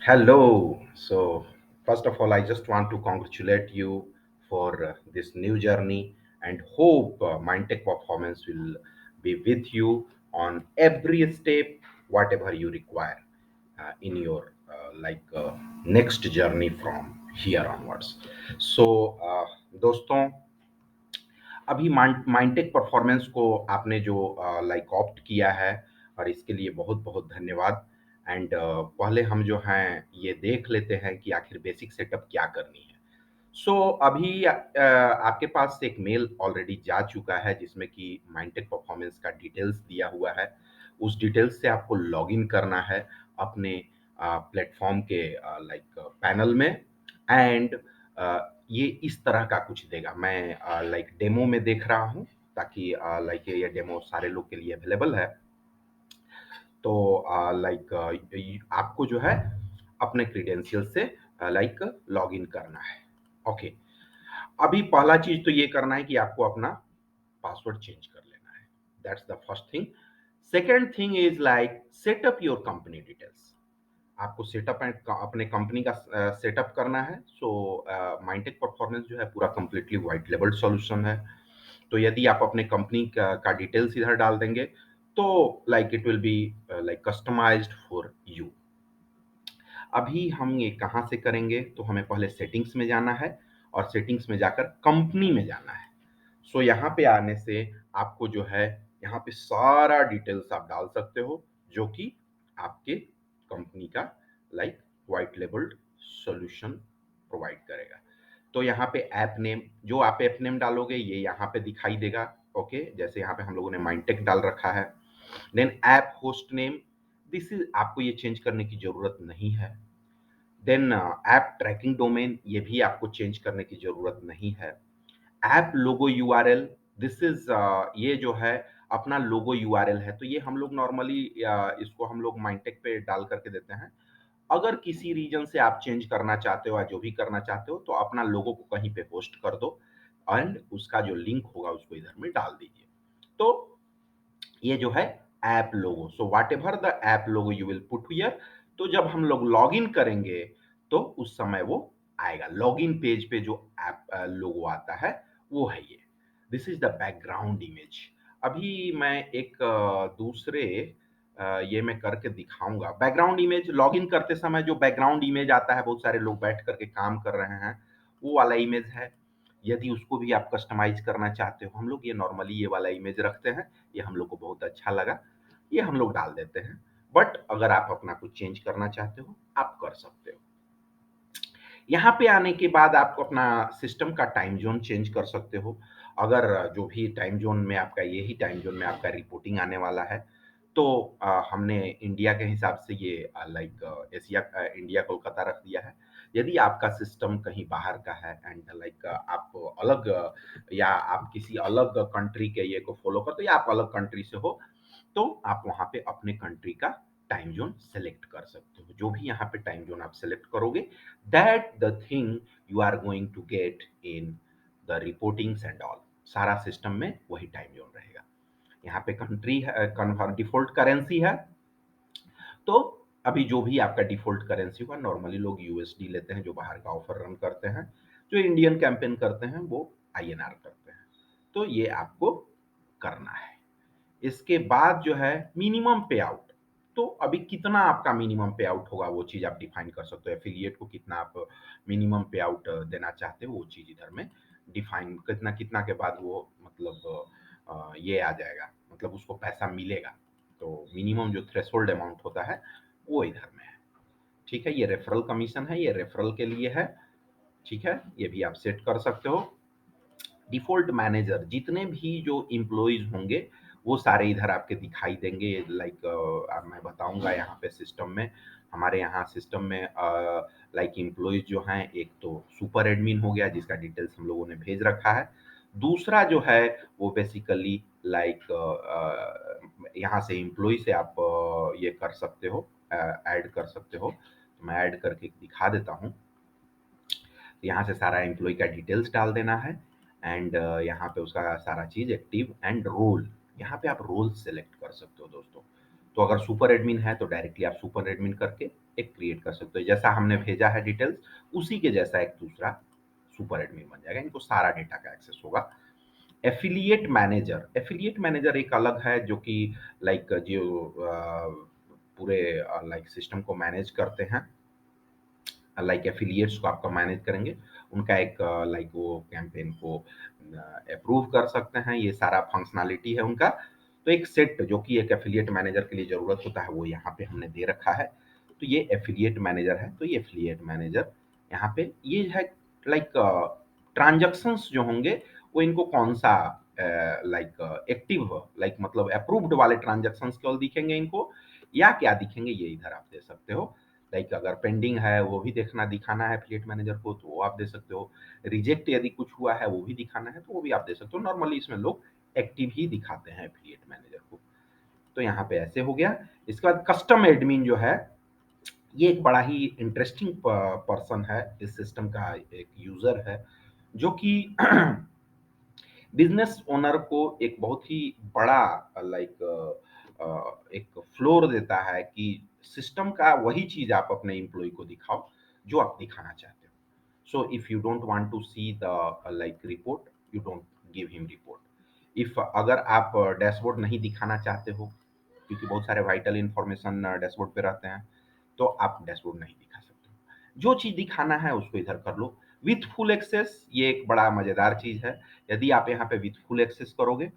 Hello. So, first of all, I just want to congratulate you for this new journey and hope Mindtech Performance will be with you on every step, whatever you require in your next journey from here onwards. So, दोस्तों, अभी माइंटेक performance को आपने जो opt किया है और इसके लिए बहुत बहुत धन्यवाद एंड पहले हम जो हैं ये देख लेते हैं कि आखिर बेसिक सेटअप क्या करनी है। सो अभी आपके पास एक मेल ऑलरेडी जा चुका है जिसमें कि माइंटेक परफॉर्मेंस का डिटेल्स दिया हुआ है। उस डिटेल्स से आपको लॉगिन करना है अपने प्लेटफॉर्म के पैनल में एंड ये इस तरह का कुछ देगा। मैं डेमो में देख रहा हूँ ताकि ये डेमो सारे लोग के लिए अवेलेबल है। तो आपको जो है अपने क्रीडेंशियल से लॉगिन करना है। ओके, अभी पहला चीज तो ये करना है कि आपको अपना पासवर्ड चेंज कर लेना है। That's the first thing. Second thing is like setup your company details. आपको सेटअप एंड अपने कंपनी का सेटअप करना है। सो माइंटेक परफॉर्मेंस जो है पूरा कंप्लीटली वाइट लेबल्ड सॉल्यूशन है। तो यदि आप अपने कंपनी का डिटेल्स इधर डाल देंगे तो it will be customized for you. अभी हम ये कहाँ से करेंगे तो हमें पहले सेटिंग्स में जाना है और सेटिंग्स में जाकर कंपनी में जाना है। सो यहाँ पे आने से आपको जो है यहाँ पे सारा डिटेल्स आप डाल सकते हो जो कि आपके कंपनी का like white labelled solution provide करेगा। तो यहाँ पे ऐप नेम, जो आप ऐप नेम डालोगे ये यहाँ पे दिखाई देगा। ओके, जैसे यहाँ पे हम लोगों ने माइंटेक डाल रखा है। Then app host name, this is आपको ये चेंज करने की जरूरत नहीं है। देन ऐप ट्रैकिंग डोमेन, ये भी आपको चेंज करने की जरूरत नहीं है। App logo URL, this is ये जो है अपना लोगो यूआरएल है। तो ये हम लोग नॉर्मली इसको हम लोग माइंटेक पे डाल करके देते हैं। अगर किसी रीजन से आप चेंज करना चाहते हो या जो भी करना चाहते हो तो अपना लोगो को कहीं पे पोस्ट कर दो एंड उसका जो लिंक होगा उसको इधर में डाल दीजिए। तो ये जो है app logo, so what ever the app logo you will put here. तो जब हम लोग लॉग इन करेंगे तो उस समय वो आएगा लॉगिन पेज पे जो ऐप लोगो आता है वो है ये। This is the background image. अभी मैं एक दूसरे ये मैं करके दिखाऊंगा। बैकग्राउंड इमेज लॉगिन करते समय जो बैकग्राउंड इमेज आता है, बहुत सारे लोग बैठ करके काम कर रहे हैं, वो वाला इमेज है। यदि उसको भी आप कस्टमाइज करना चाहते हो, हम लोग ये नॉर्मली ये वाला इमेज रखते हैं, ये हम लोग को बहुत अच्छा लगा, ये हम लोग डाल देते हैं। बट अगर आप अपना कुछ चेंज करना चाहते हो आप कर सकते हो। यहाँ पे आने के बाद आप अपना सिस्टम का टाइम जोन चेंज कर सकते हो। अगर जो भी टाइम जोन में आपका, यही टाइम जोन में आपका रिपोर्टिंग आने वाला है तो हमने इंडिया के हिसाब से ये एशिया इंडिया कोलकाता रख दिया है। यदि आपका सिस्टम कहीं बाहर का है एंड आप अलग या आप किसी अलग कंट्री के ये को फॉलो करते हो या आप अलग कंट्री से हो तो आप वहाँ पे अपने कंट्री का टाइम जोन सेलेक्ट कर सकते हो। जो भी यहाँ पे टाइम जोन आप सेलेक्ट करोगे that the thing you are going to get in the reportings and all. सारा सिस्टम में वही टाइम जोन रहेगा। यहाँ पे कंट्री है, कन्फर्म डिफॉल्ट करेंसी है। तो अभी जो भी आपका डिफॉल्ट करेंसी होगा, नॉर्मली लोग यूएसडी लेते हैं जो बाहर का ऑफर रन करते हैं। जो इंडियन कैंपेन करते हैं वो आईएनआर करते हैं। तो ये आपको करना है। इसके बाद जो है मिनिमम पे आउट। तो अभी कितना आपका मिनिमम पे आउट होगा वो चीज आप डिफाइन कर सकते हो। एफिलिएट को कितना आप मिनिमम पे आउट देना चाहते हो वो चीज इधर में डिफाइन, कितना कितना के बाद वो मतलब ये आ जाएगा, मतलब उसको पैसा मिलेगा। तो मिनिमम जो थ्रेशोल्ड अमाउंट होता है वो इधर में है। ठीक है, ये रेफरल कमीशन है, ये रेफरल के लिए है। ठीक है, ये भी आप सेट कर सकते हो। डिफॉल्ट मैनेजर, जितने भी जो इम्प्लॉइज होंगे वो सारे इधर आपके दिखाई देंगे। मैं बताऊंगा यहाँ पे सिस्टम में, हमारे यहाँ सिस्टम में इम्प्लॉइज जो हैं, एक तो सुपर एडमिन हो गया जिसका डिटेल्स हम लोगों ने भेज रखा है। दूसरा जो है वो बेसिकली यहाँ से इम्प्लॉय से आप ये कर सकते हो, ऐड कर सकते हो। तो मैं ऐड करके दिखा देता हूँ। यहाँ से सारा एम्प्लॉय का डिटेल्स डाल देना है एंड यहाँ पे उसका सारा चीज एक्टिव एंड रोल, यहाँ पे आप रोल सेलेक्ट कर सकते हो दोस्तों। तो अगर सुपर एडमिन है तो डायरेक्टली आप सुपर एडमिन करके एक क्रिएट कर सकते हो। जैसा हमने भेजा है डिटेल्स, उसी के जैसा एक दूसरा सुपर एडमिन बन जाएगा, इनको सारा डेटा का एक्सेस होगा। एफिलिएट मैनेजर एक अलग है जो कि लाइक जो पूरे लाइक सिस्टम को मैनेज करते हैं, लाइक एफिलिएट्स को आपका मैनेज करेंगे, उनका एक लाइक वो कैंपेन को अप्रूव कर सकते हैं, ये सारा फंक्शनैलिटी है उनका। तो एक सेट जो कि एक एफिलिएट मैनेजर के लिए ज़रूरत होता है, वो यहाँ पे हमने दे रखा है। तो ये एफिलिएट मैनेजर है, तो ये एफिलिएट मैनेजर यहाँ पे ये है लाइक ट्रांज़ैक्शंस जो होंगे, वो इनको कौन-सा लाइक एक्टिव लाइक मतलब अप्रूव्ड वाले ट्रांज़ैक्शंस केवल दिखेंगे इनको, या क्या दिखेंगे ये इधर आप दे सकते हो। लाइक अगर पेंडिंग है वो भी देखना दिखाना है एफिलिएट मैनेजर को, तो वो आप दे सकते हो। रिजेक्ट यदि कुछ हुआ है वो भी दिखाना है, तो वो भी आप दे सकते हो। नॉर्मली इसमें लोग एक्टिव ही दिखाते हैं एफिलिएट मैनेजर को। तो यहाँ पे ऐसे हो गया। इसके बाद कस्टम एडमिन जो है, ये एक बड़ा ही इंटरेस्टिंग पर्सन है, इस सिस्टम का एक यूजर है, जो कि बिजनेस ओनर को एक बहुत ही बड़ा लाइक एक फ्लोर देता है कि सिस्टम का वही चीज आप अपने एम्प्लॉय को दिखाओ जो आप दिखाना चाहते हो। So if you don't want to see the like report, you don't give him report. If अगर आप डैशबोर्ड नहीं दिखाना चाहते हो, क्योंकि बहुत सारे वाइटल इंफॉर्मेशन डैशबोर्ड पे रहते हैं, तो आप डैशबोर्ड नहीं दिखा सकते हो। जो चीज़ दिखाना है उसको इधर कर लो। विथ फुल एक्सेस, ये एक बड़ा मज़ेदार चीज़ है। यदि आप यहाँ पे विथ फुल एक्सेस करोगे,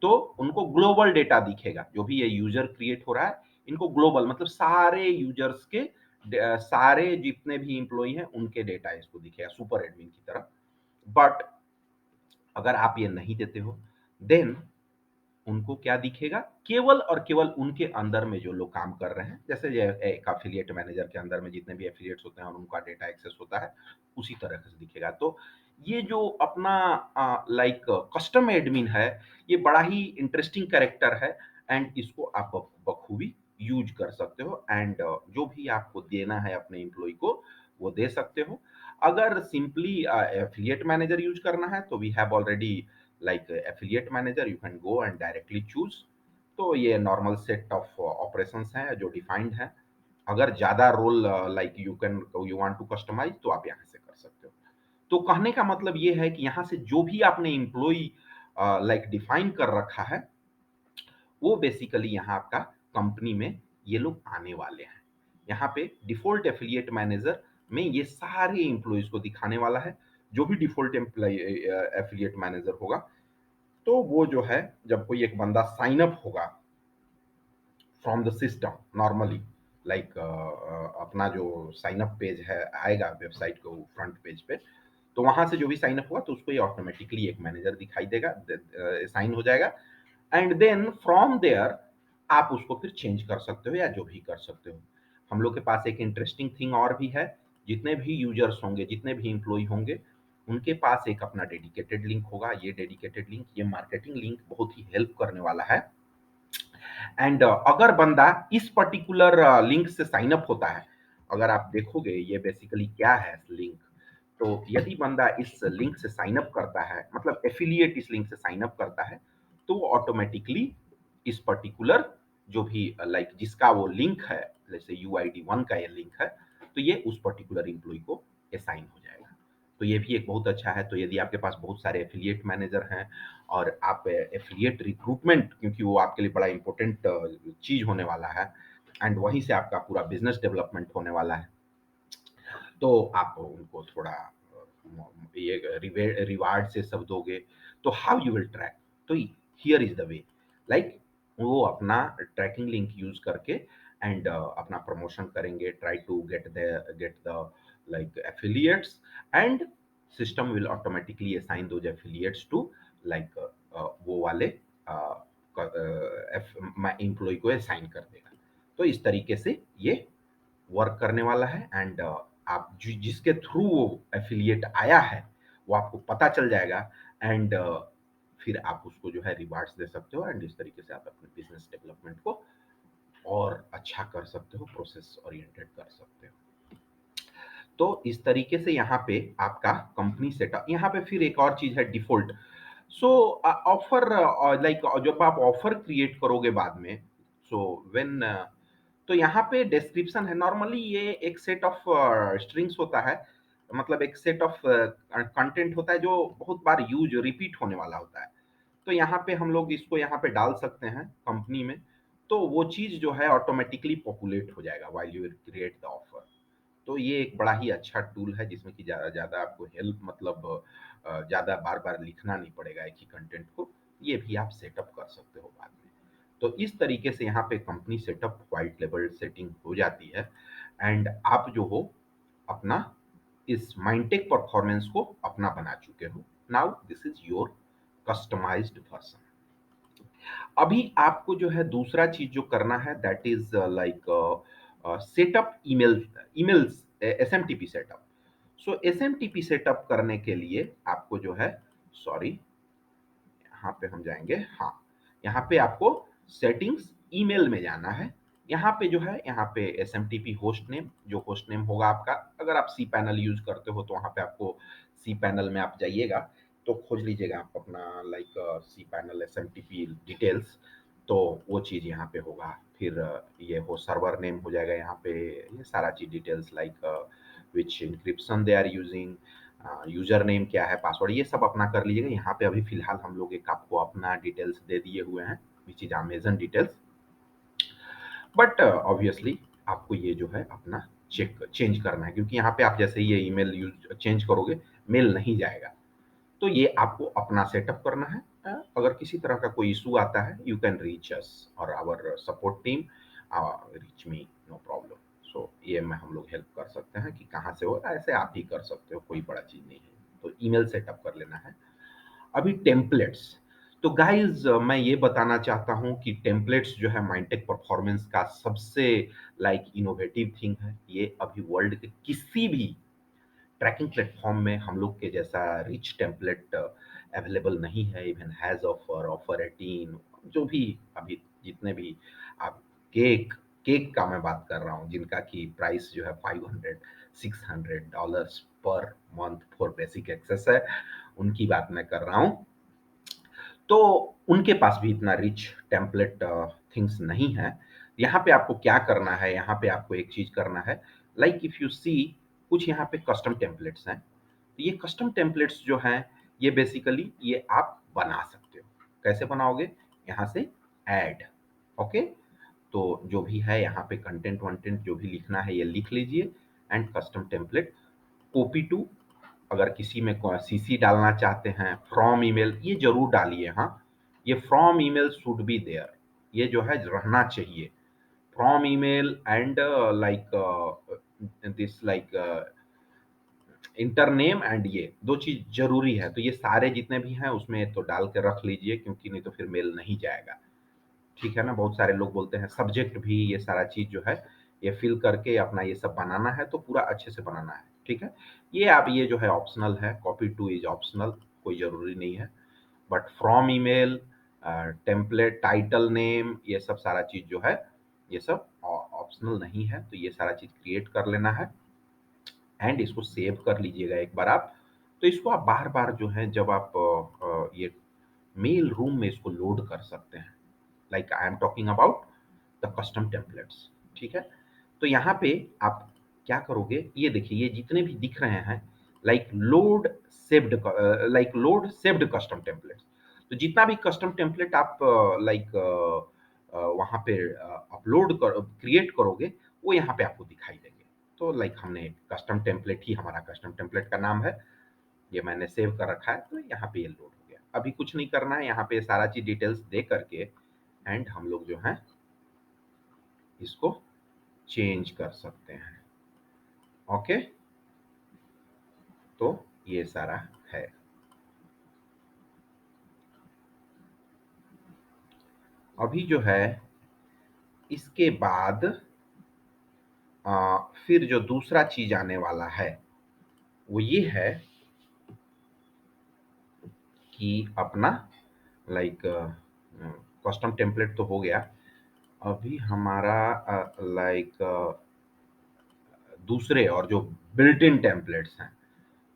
तो उनको ग्लोबल डेटा दिखेगा। जो भी ये यूज़र क्रिएट हो रहा है, इनको ग्लोबल मतलब सारे यूज़र्स के सारे जितने भी एम्प्लॉयी हैं, उनके डेटा इसको दिखेगा सुपर एडमिन की तरह। बट अगर आप ये नहीं देते हो, देन उनको क्या दिखेगा? केवल और केवल उनके अंदर में जो लोग काम कर रहे हैं, जैसे ये एक एफिलिएट मैनेजर के अंदर में जितने भी एफिलिएट्स होते हैं और उनका डेटा एक्सेस होता है, उसी तरह से दिखेगा। तो ये जो अपना लाइक कस्टम एडमिन है, ये बड़ा ही इंटरेस्टिंग कैरेक्टर है, एंड इसको आप बखूबी यूज़ कर सकते हो, एंड जो भी आपको देना है अपने एम्प्लॉयी को, वो दे सकते हो। अगर सिंपली एफिलिएट मैनेजर यूज़ करना है, तो we have already like affiliate manager, you can go and directly choose। तो ये नॉर्मल सेट ऑफ ऑपरेशंस हैं जो डिफाइंड है। अगर ज़्यादा role like you want to customize, तो आप यहाँ से कर सकते हो। तो कहने का मतलब ये है कि यहाँ से जो भी आपने एम्प्लॉयी लाइक डिफाइन कर रखा है, वो बेसिकली यहाँ आपका कंपनी में ये लोग आने वाले हैं। यहाँ पे डिफ़ॉल्ट एफिलिएट मैनेजर में ये सारे एम्प्लॉइज़ को दिखाने वाला है। जो भी डिफ़ॉल्ट एफिलिएट मैनेजर होगा, तो वो जो है जब कोई एक बंदा साइन अप होगा from the system normally, like अपना जो साइन अप पेज है आएगा वेबसाइट को फ्रंट पेज पे, तो वहां से जो भी साइन अप हुआ तो उसको ये ऑटोमेटिकली एक मैनेजर दिखाई देगा, साइन हो जाएगा। एंड देन फ्रॉम देयर आप उसको फिर चेंज कर सकते हो या जो भी कर सकते हो। हम लोग के पास एक इंटरेस्टिंग थिंग और भी है। जितने भी यूजर्स होंगे, जितने भी एम्प्लॉय होंगे, उनके पास एक अपना डेडिकेटेड लिंक होगा। ये डेडिकेटेड लिंक, ये मार्केटिंग लिंक बहुत ही हेल्प करने वाला है। एंड अगर बंदा इस पर्टिकुलर लिंक से साइन अप होता है, अगर आप देखोगे ये बेसिकली क्या है लिंक, तो यदि बंदा इस लिंक से साइन अप करता है, मतलब एफिलिएट इस लिंक से साइन अप करता है, तो वो ऑटोमेटिकली इस पर्टिकुलर जो भी लाइक जिसका वो लिंक है, जैसे UID 1 का ये लिंक है, तो ये उस पर्टिकुलर एम्प्लॉय को असाइन हो जाएगा। तो ये भी एक बहुत अच्छा है। तो यदि आपके पास बहुत सारे एफिलिएट मैनेजर हैं और आप एफिलिएट रिक्रूटमेंट, क्योंकि वो आपके लिए बड़ा इंपॉर्टेंट चीज़ होने वाला है, एंड वहीं से आपका पूरा बिजनेस डेवलपमेंट होने वाला है, तो आप उनको थोड़ा ये रिवार्ड से सब दोगे, तो हाउ यू विल ट्रैक? तो here is the way, like वो अपना ट्रैकिंग लिंक यूज करके एंड अपना प्रमोशन करेंगे, try to get the like affiliates, and system will automatically assign those affiliates to like वो वाले एम्प्लॉय को असाइन कर देगा। तो इस तरीके से ये वर्क करने वाला है, एंड आप जिसके थ्रू वो एफिलिएट आया है, वो आपको पता चल जाएगा, एंड फिर आप उसको जो है रिवार्ड्स दे सकते हो, एंड इस तरीके से आप अपने बिजनेस डेवलपमेंट को और अच्छा कर सकते हो, प्रोसेस ओरिएंटेड कर सकते हो। तो इस तरीके से यहाँ पे आपका कंपनी सेटअप, यहाँ पे फिर एक और चीज है डिफॉल्ट। सो ऑफर लाइक जब आप ऑफर क्रिएट करोगे बाद में, सो व्हेन तो यहाँ पे डिस्क्रिप्शन है। नॉर्मली ये एक सेट ऑफ स्ट्रिंग्स होता है, मतलब एक सेट ऑफ कंटेंट होता है जो बहुत बार यूज रिपीट होने वाला होता है। तो यहाँ पे हम लोग इसको यहाँ पे डाल सकते हैं कंपनी में, तो वो चीज़ जो है ऑटोमेटिकली पॉपुलेट हो जाएगा while you create the offer. तो ये एक बड़ा ही अच्छा टूल है जिसमें कि ज़्यादा ज़्यादा आपको हेल्प, मतलब ज़्यादा बार-बार लिखना नहीं पड़ेगा एक ही कंटेंट को। ये भी आप सेटअप कर सकते हो बाद में। तो इस तरीके से यहाँ पे company setup white label setting हो जाती है, एंड आप जो हो अपना इस माइंडटेक परफॉर्मेंस को अपना बना चुके हो। Now this is your customized version. अभी आपको जो है दूसरा चीज जो करना है that is like setup emails, SMTP setup. So SMTP setup करने के लिए आपको जो है, सॉरी, यहाँ पे हम जाएंगे, हाँ, यहाँ पे आपको सेटिंग्स ईमेल में जाना है। यहाँ पे जो है, यहाँ पे एसएमटीपी होस्ट नेम, जो होस्ट नेम होगा आपका, अगर आप सी पैनल यूज करते हो तो वहाँ पे आपको सी पैनल में आप जाइएगा तो खोज लीजिएगा आप अपना like C panel SMTP details, तो वो चीज़ यहाँ पे होगा। फिर ये हो सर्वर नेम हो जाएगा यहाँ पे, ये सारा चीज़ details like which encryption they are using, user name क्या है, पासवर्ड, ये सब अपना कर लीजिएगा। यहाँ पे अभी फिलहाल हम लोग एक आपको अपना डिटेल्स दे दिए हुए हैं which is Amazon details, but obviously आपको ये जो है अपना चेंज करना है, क्योंकि यहाँ पे आप जैसे ही ये ईमेल यूज चेंज करोगे मेल नहीं जाएगा। तो ये आपको अपना सेटअप करना है। अगर किसी तरह का कोई इशू आता है यू कैन रीच अस और our support team, reach me, no problem. So ये में हम लोग हेल्प कर सकते हैं कि कहाँ से हो, ऐसे आप ही कर सकते हो, कोई बड़ा चीज़ नहीं है। तो ईमेल सेटअप कर लेना है। अभी टेम्पलेट्स, तो गाइस मैं ये बताना चाहता हूँ कि टेम्पलेट्स जो है माइंडटेक परफॉर्मेंस का सबसे लाइक इनोवेटिव थिंग है। ये अभी वर्ल्ड के किसी भी ट्रैकिंग प्लेटफॉर्म में हम लोग के जैसा रिच टेम्पलेट अवेलेबल नहीं है। इवन हैज ऑफर, ऑफर 18, जो भी अभी जितने भी आप केक केक का मैं बात कर रहा हूँ जिनका कि प्राइस जो है 500 $600 per month for basic access है, उनकी बात मैं कर रहा हूँ। तो उनके पास भी इतना रिच टेम्पलेट थिंग्स नहीं है। यहाँ पे आपको क्या करना है, यहाँ पे आपको एक चीज करना है, लाइक इफ यू सी, कुछ यहाँ पे कस्टम टेम्पलेट्स हैं। तो ये कस्टम टेम्पलेट्स जो हैं, ये बेसिकली ये आप बना सकते हो। कैसे बनाओगे, यहाँ से ऐड, ओके। तो जो भी है यहाँ पे कंटेंट वंटेंट जो भी लिखना है ये लिख लीजिए, and custom template copy to, अगर किसी में सीसी डालना चाहते हैं, फ्रॉम ईमेल ये जरूर डालिए। हाँ, ये from email should be there, ये जो है रहना चाहिए। From email and like this like enter name, and ये दो चीज जरूरी है। तो ये सारे जितने भी हैं उसमें तो डाल के रख लीजिए, क्योंकि नहीं तो फिर मेल नहीं जाएगा। ठीक है ना, बहुत सारे लोग बोलते हैं सब्जेक्ट भी, ये सारा चीज जो है ये फिल करके अपना ये सब बनाना है, तो पूरा अच्छे से बनाना है। ठीक है, ये आप ये जो है ऑप्शनल है, कॉपी टू इज ऑप्शनल, कोई जरूरी नहीं है। But from email, template, title name, ये सब सारा चीज जो है ये सब ऑप्शनल नहीं है। तो ये सारा चीज क्रिएट कर लेना है, एंड इसको सेव कर लीजिएगा एक बार आप। तो इसको आप बार बार जो है जब आप ये मेल रूम में इसको लोड कर सकते हैं, like I am talking about the custom templates. ठीक है, तो यहाँ पे आप क्या करोगे, ये देखिए ये जितने भी दिख रहे हैं like load saved, like load saved custom templates. तो जितना भी कस्टम टेम्पलेट आप लाइक वहाँ पे अपलोड कर क्रिएट करोगे वो यहाँ पे आपको दिखाई देंगे। तो लाइक हमने कस्टम टेम्पलेट ही, हमारा कस्टम टेम्पलेट का नाम है, ये मैंने सेव कर रखा है, तो यहाँ पे ये लोड हो गया। अभी कुछ नहीं करना है, यहाँ पे सारा चीज डिटेल्स दे करके एंड हम लोग जो है इसको चेंज कर सकते हैं। ओके, तो ये सारा है। अभी जो है इसके बाद फिर जो दूसरा चीज आने वाला है वो ये है कि अपना लाइक कस्टम टेम्पलेट तो हो गया। अभी हमारा लाइक दूसरे और जो बिल्ट इन टेम्पलेट्स हैं।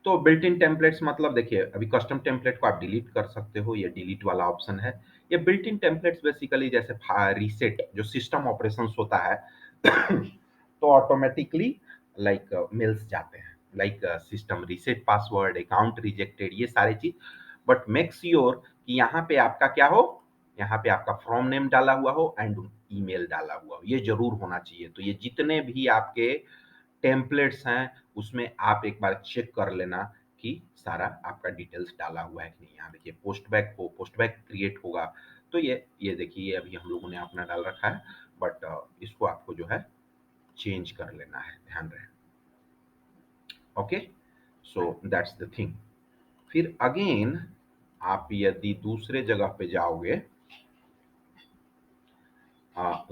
तो बिल्ट इन टेम्पलेट्स मतलब देखिए, अभी कस्टम टेम्पलेट को आप डिलीट कर सकते हो, ये डिलीट वाला ऑप्शन है। ये बिल्ट इन टेम्पलेट्स बेसिकली जैसे रीसेट जो सिस्टम ऑपरेशंस होता है, तो ऑटोमेटिकली लाइक मेल्स जाते हैं, like system reset password, account rejected, ये सारी चीज। बट मेक श्योर कि यहाँ पे आपका क्या हो, यहाँ पे आपका फ्रॉम नेम डाला हुआ हो एंड ईमेल डाला हुआ हो, ये जरूर होना चाहिए। तो ये जितने भी आपके टेम्पलेट्स हैं उसमें आप एक बार चेक कर लेना कि सारा आपका डिटेल्स डाला हुआ है कि नहीं। यहाँ देखिए पोस्ट बैक क्रिएट होगा, तो ये देखिए अभी हम लोगों ने अपना डाल रखा है, बट इसको आपको जो है चेंज कर लेना है, ध्यान रहे। Okay, so that's the thing. फिर अगेन आप यदि दूसरे जगह पे जाओगे,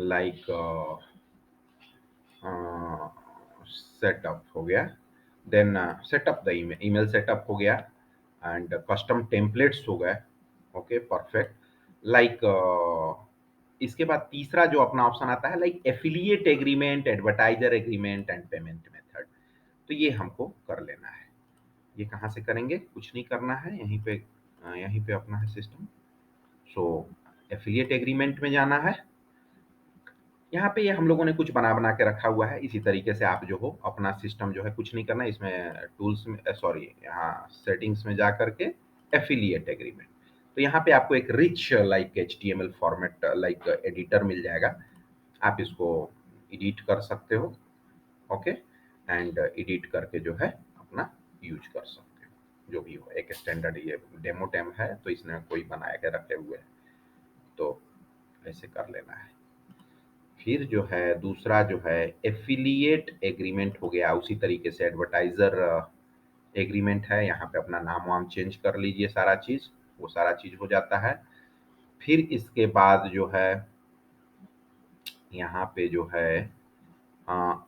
लाइक सेटअप हो गया, then setup the email, email setup हो गया एंड कस्टम टेम्पलेट्स हो गए। Okay perfect. लाइक इसके बाद तीसरा जो अपना ऑप्शन आता है like affiliate agreement, advertiser agreement and payment method. तो ये हमको कर लेना है। ये कहाँ से करेंगे, कुछ नहीं करना है, यहीं पे अपना है सिस्टम। सो एफिलिएट एग्रीमेंट में जाना है। यहाँ पे ये हम लोगों ने कुछ बना के रखा हुआ है, इसी तरीके से आप जो हो अपना सिस्टम जो है, कुछ नहीं करना है इसमें, टूल्स में सॉरी यहाँ सेटिंग्स में जा करके एफिलिएट एग्रीमेंट। तो यहाँ पे आपको एक rich like HTML format like editor मिल जाएगा, आप इसको एडिट कर सकते हो। ओके, एंड एडिट करके जो है अपना यूज कर सकते हो, जो भी हो। एक स्टैंडर्ड ये डेमो टैम है तो इसने कोई बनाया के रखे हुए है, तो ऐसे कर लेना है। फिर जो है दूसरा जो है एफिलिएट एग्रीमेंट हो गया, उसी तरीके से एडवर्टाइजर एग्रीमेंट है। यहाँ पे अपना नाम वाम चेंज कर लीजिए, सारा चीज, वो सारा चीज हो जाता है। फिर इसके बाद जो है यहाँ पे जो है अ,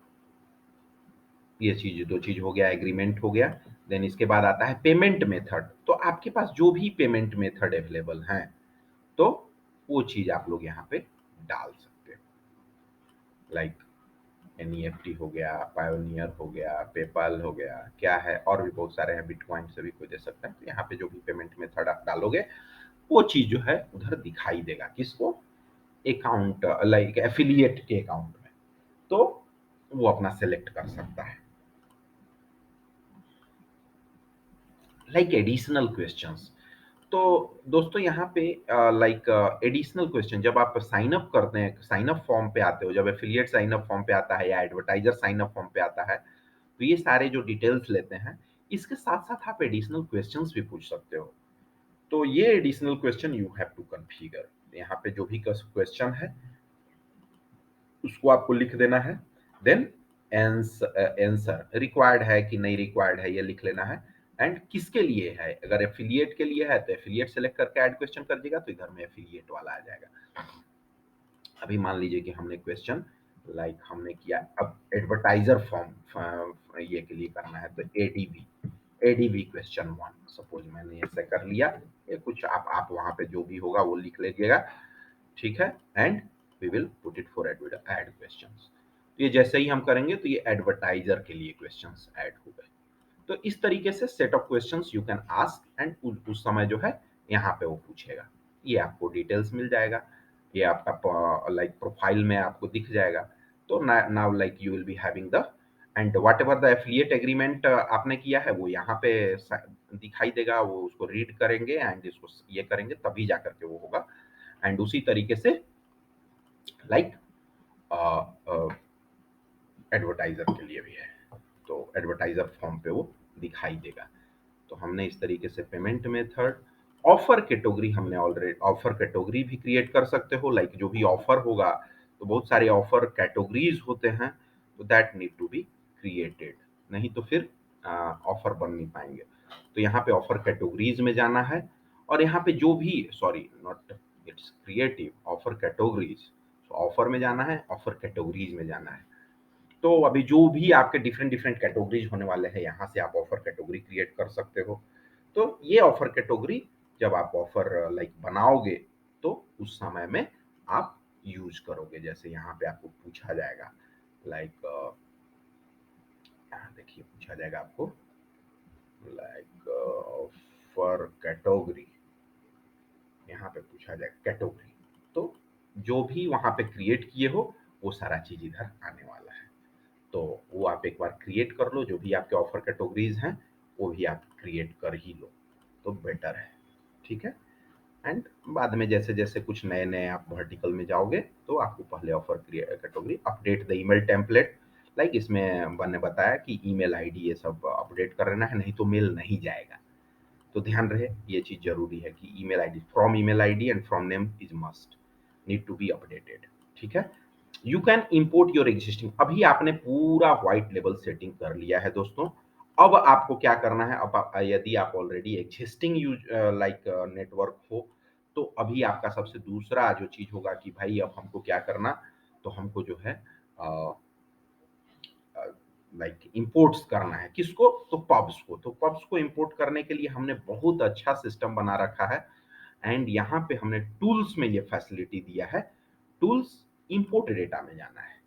ये चीज, दो चीज हो गया, एग्रीमेंट हो गया। देन इसके बाद आता है पेमेंट मेथड। तो आपके पास जो भी पेमेंट मेथड अवेलेबल हैं, तो वो चीज आप लोग यहाँ पे डाल सकते हो। लाइक एनईएफटी हो गया, पायोनियर हो गया, पेपाल हो गया, क्या है और भी बहुत सारे हैं, बिटकॉइन से भी कोई दे सकता है। तो यहाँ पे जो भी पेमेंट मेथड आप डालोगे वो चीज जो है उधर दिखाई देगा, किसको, अकाउंट लाइक एफिलिएट के अकाउंट में। तो वो अपना सेलेक्ट कर सकता है। लाइक एडिशनल क्वेश्चंस, तो दोस्तों यहाँ पे लाइक एडिशनल क्वेश्चन जब आप साइन अप करते हैं, साइन अप फॉर्म पे आते हो, जब एफिलिएट साइन अप फॉर्म पे आता है या एडवर्टाइजर साइन अप फॉर्म पे आता है, तो ये सारे जो डिटेल्स लेते हैं, इसके साथ साथ आप एडिशनल क्वेश्चंस भी पूछ सकते हो। तो ये additional question you have to configure. यहाँ पे जो भी क्वेश्चन है उसको आपको लिख देना है। देन आंसर रिक्वायर्ड है कि नहीं रिक्वायर्ड है ये लिख लेना है। एंड किसके लिए है, अगर एफिलिएट के लिए है तो एफिलिएट सेलेक्ट करके ऐड क्वेश्चन कर दीजिएगा, तो इधर में एफिलिएट वाला आ जाएगा। अभी मान लीजिए कि हमने क्वेश्चन लाइक हमने किया, अब एडवर्टाइजर फॉर्म ये के लिए करना है, तो ADV, ADV question one suppose मैंने ऐसे कर लिया। ये कुछ आप वहां पे जो भी होगा वो लिख लीजिएगा, ठीक है। And we will put it for add questions. ये जैसे ही हम करेंगे तो ये एडवर्टाइजर के लिए क्वेश्चंस ऐड हो गए। तो इस तरीके से set of questions you can ask and उस समय जो है यहाँ पे वो पूछेगा, ये आपको डिटेल्स मिल जाएगा, ये आपका लाइक प्रोफाइल में आपको दिख जाएगा। तो now like you will be having the end what ever the affiliate agreement आपने किया है वो यहाँ पे दिखाई देगा, वो उसको रीड करेंगे एंड इसको ये करेंगे तभी जा करके वो होगा। एंड उसी तरीके से लाइक एडवर्टाइजर के लिए भी है, तो एडवर्टाइजर फॉर्म पे वो दिखाई देगा। तो हमने इस तरीके से पेमेंट मेथड, ऑफर कैटेगरी हमने ऑलरेडी, ऑफर कैटेगरी भी क्रिएट कर सकते हो, लाइक जो भी ऑफर होगा, तो बहुत सारे ऑफर कैटेगरीज होते हैं, तो that need to be created, नहीं तो फिर ऑफर बन नहीं पाएंगे। तो यहाँ पे ऑफर कैटेगरीज में जाना है, और यहाँ पे जो भी, sorry not, it's creative offer categories, offer में जाना है, ऑफर कैटेगरीज में जाना है। तो अभी जो भी आपके डिफरेंट डिफरेंट कैटेगरीज होने वाले हैं, यहाँ से आप ऑफर कैटेगरी क्रिएट कर सकते हो। तो ये ऑफर कैटेगरी जब आप ऑफर लाइक बनाओगे तो उस समय में आप यूज करोगे। जैसे यहाँ पे आपको पूछा जाएगा लाइक, देखिए पूछा जाएगा आपको लाइक ऑफर कैटेगरी, यहाँ पे पूछा जाएगा कैटेगरी। तो जो भी वहां पे क्रिएट किए हो वो सारा चीज़ इधर आने वाला है। तो वो आप एक बार क्रिएट कर लो, जो भी आपके ऑफर कैटेगरीज हैं वो भी आप क्रिएट कर ही लो तो बेटर है। ठीक है। एंड बाद में जैसे जैसे कुछ नए नए आप वर्टिकल में जाओगे तो आपको पहले offer category update the email template, like इसमें मैंने बताया कि ईमेल आईडी ये सब अपडेट कर लेना है, नहीं तो मेल नहीं जाएगा। तो ध्यान रहे ये चीज जरूरी है कि email ID, from email ID and from name is must, need to be updated. ठीक है। You can import your existing, अभी आपने पूरा व्हाइट लेवल सेटिंग कर लिया है दोस्तों। अब आपको क्या करना है, अब यदि आप already existing use like network हो, तो अभी आपका सबसे दूसरा जो चीज होगा कि भाई अब हमको क्या करना, तो हमको जो है लाइक इंपोर्ट्स करना है। किसको, तो पब्स को। तो पब्स को इंपोर्ट करने के लिए हमने बहुत अच्छा सिस्टम बना रखा है। एंड यहाँ पे हमने टूल्स में ये फैसिलिटी दिया है, टूल्स इंपोर्ट डेटा में जाना है।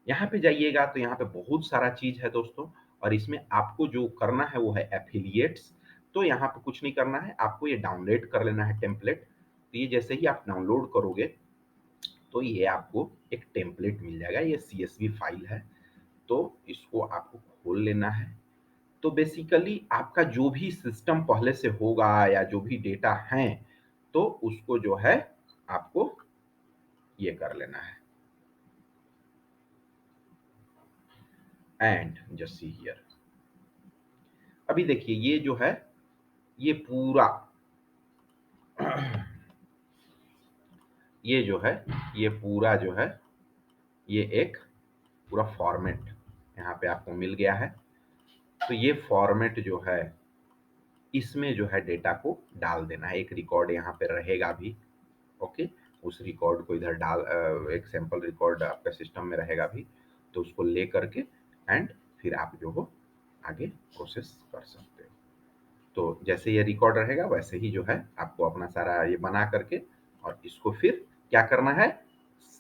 यहाँ पे जाइएगा तो यहाँ पे बहुत सारा चीज है दोस्तों, और इसमें आपको जो करना है वो है एफिलिएट्स। तो यहाँ पे कुछ नहीं करना है, आपको ये डाउनलोड कर लेना है टेम्पलेट। तो ये जैसे ही आप डाउनलोड करोगे तो ये आपको एक टेम्पलेट मिल जाएगा, ये CSV फाइल है। तो इसको आपको खोल लेना है। तो बेसिकली आपका जो भी सिस्टम पहले से होगा या जो भी डेटा है, तो उसको जो है आपको ये कर लेना है। एंड जस्ट सी हियर, अभी देखिए ये जो है ये पूरा ये जो है ये पूरा जो है ये एक पूरा फॉर्मेट यहाँ पे आपको मिल गया है। तो ये फॉर्मेट जो है इसमें जो है डेटा को डाल देना है, एक रिकॉर्ड यहाँ पे रहेगा भी। ओके। उस रिकॉर्ड को इधर डाल एक सैंपल रिकॉर्ड आपका सिस्टम में रहेगा भी, तो उसको ले करके एंड फिर आप जो हो आगे प्रोसेस कर सकते हो। तो जैसे ये रिकॉर्ड रहेगा वैसे ही जो है आपको अपना सारा ये बना करके और इसको फिर क्या करना है,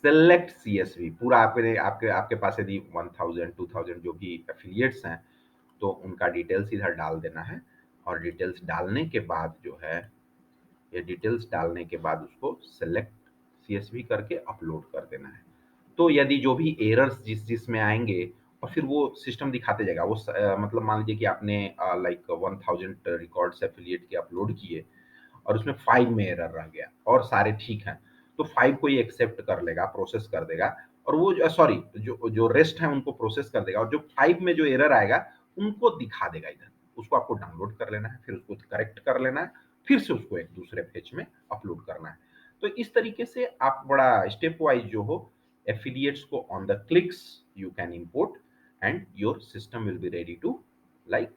सेलेक्ट CSV पूरा आपके आपके आपके पास यदि 1000 2000 जो भी एफिलिएट्स हैं तो उनका डिटेल्स इधर डाल देना है। और डिटेल्स डालने के बाद जो है ये डिटेल्स डालने के बाद उसको सेलेक्ट CSV करके अपलोड कर देना है। तो यदि जो भी एरर्स जिसमें आएंगे और फिर वो सिस्टम दिखाते जाएगा, वो मतलब मान लीजिए कि आपने लाइक 1000 रिकॉर्ड्स एफिलिएट के अपलोड किए और उसमें 5 में एरर रह गया और सारे ठीक हैं, तो 5 को ये एक्सेप्ट कर लेगा, प्रोसेस कर देगा। और वो सॉरी जो जो रेस्ट है उनको प्रोसेस कर देगा, और जो 5 में जो एरर आएगा उनको दिखा देगा इधर। उसको आपको डाउनलोड कर लेना है, फिर उसको करेक्ट कर लेना है, फिर से उसको एक दूसरे पेज में अपलोड करना है। तो इस तरीके से आप बड़ा स्टेप वाइज जो हो एफिलिएट्स को on the clicks you can import and your system will be ready to like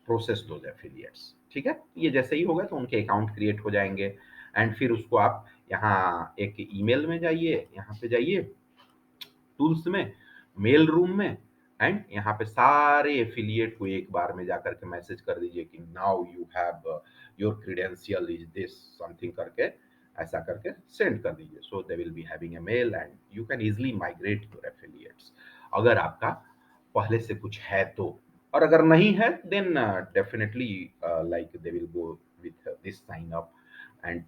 process those affiliates. ठीक है। ये जैसे ही होगा तो उनके अकाउंट क्रिएट हो जाएंगे। एंड फिर उसको आप यहाँ एक ईमेल में जाइए, यहाँ पे जाइए टूल्स में, मेल रूम में, एंड यहाँ पे सारे एफिलिएट को एक बार में जाकर के मैसेज कर दीजिए कि now you have your credential is this something करके, ऐसा करके सेंड कर दीजिए। So they will be having a mail and you can easily migrate your affiliates, अगर आपका पहले से कुछ है तो। और अगर नहीं है then definitely like they will go with this sign up and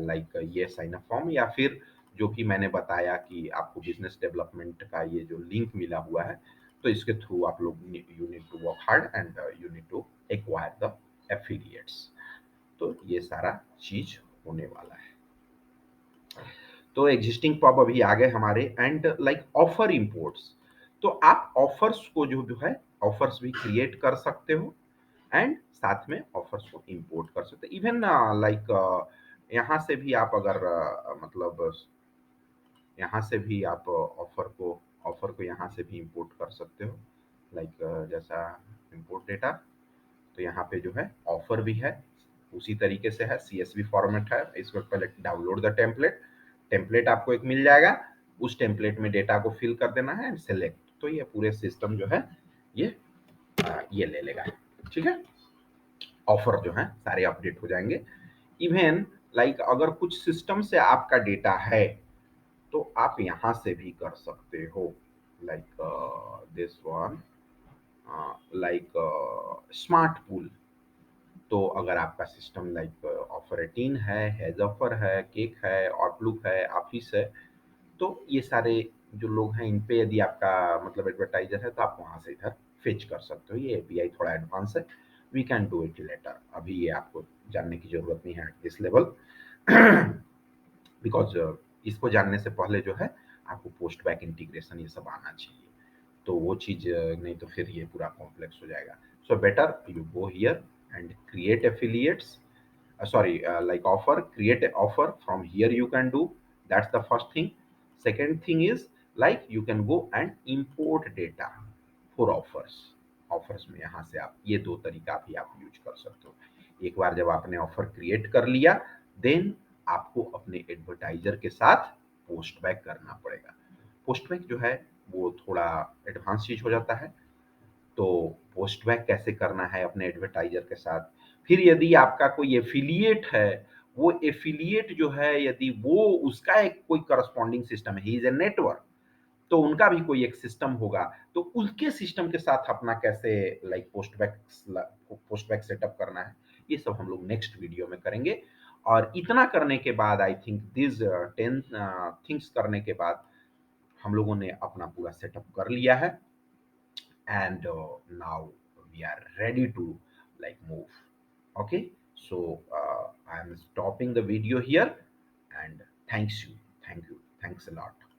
like ये साइन अप फॉर्म, या फिर जो कि मैंने बताया कि आपको बिजनेस डेवलपमेंट का ये जो लिंक मिला हुआ है, तो इसके थ्रू आप लोग you need to work hard and you need to acquire the affiliates. तो ये सारा चीज होने वाला है। तो एग्जिस्टिंग पब अभी आ गए हमारे, एंड लाइक ऑफर इंपोर्ट्स। तो आप ऑफर्स को जो है ऑफर्स भी क्रिएट कर सकते हो एंड साथ में ऑफर्स को इंपोर्ट कर सकते हो। इवन लाइक यहाँ से भी आप अगर मतलब यहाँ से भी आप ऑफर को यहाँ से भी इंपोर्ट कर सकते हो। लाइक जैसा इंपोर्ट डेटा, तो यहाँ पे जो है ऑफर भी है, उसी तरीके से है, CSV फॉर्मेट है। इसमें पहले डाउनलोड द टेम्पलेट, टेम्पलेट आपको एक मिल जाएगा, उस टेम्पलेट में डेटा को फिल कर देना है एंड सेलेक्ट, तो ये पूरे सिस्टम जो है ये ये ले लेगा। ठीक है। ऑफर जो है सारे अपडेट हो जाएंगे। इवन लाइक अगर कुछ सिस्टम से आपका डेटा है तो आप यहाँ से भी कर सकते हो, like this one, like smart pool. तो अगर आपका सिस्टम लाइक ऑफर 18 है, हेज ऑफर है, केक है, आउटलुक है, ऑफिस है, तो ये सारे जो लोग हैं इन पे यदि आपका मतलब एडवर्टाइजर है तो आप वहाँ से इधर फेच कर सकते हो। ये एपीआई थोड़ा एडवांस है, we can do it later, अभी ये आपको जानने की जरूरत नहीं है एट दिस लेवल। बिकॉज इसको जानने से पहले जो है आपको पोस्ट बैक इंटीग्रेशन ये सब आना चाहिए, तो वो चीज़ नहीं तो फिर ये पूरा कॉम्प्लेक्स हो जाएगा। So better you go here and create affiliates, sorry, like offer, create an offer from here you can do, that's the first thing. Second thing is like you can go and import data for offers में यहाँ से आप ये दो तरीका भी आप use कर सकते हो। एक बार जब आपने ऑफर क्रिएट कर लिया, देन आपको अपने एडवर्टाइजर के साथ पोस्ट बैक करना पड़ेगा। पोस्ट बैक जो है वो थोड़ा एडवांस चीज हो जाता है, तो पोस्ट बैक कैसे करना है अपने एडवर्टाइजर के साथ। फिर यदि आपका कोई एफिलिएट है, वो एफिलिएट जो है यदि वो उसका एक कोई करस्पॉन्डिंग सिस्टम है, ही इज ए नेटवर्क, तो उनका भी कोई एक सिस्टम होगा, तो उसके सिस्टम के साथ अपना कैसे लाइक पोस्ट बैक सेटअप करना है, ये सब हम लोग नेक्स्ट वीडियो में करेंगे। और इतना करने के बाद आई थिंक दिस 10 थिंग्स करने के बाद हम लोगों ने अपना पूरा सेटअप कर लिया है, and now we are ready to like move. Okay, so I am stopping the video here, and thanks you, thanks a lot.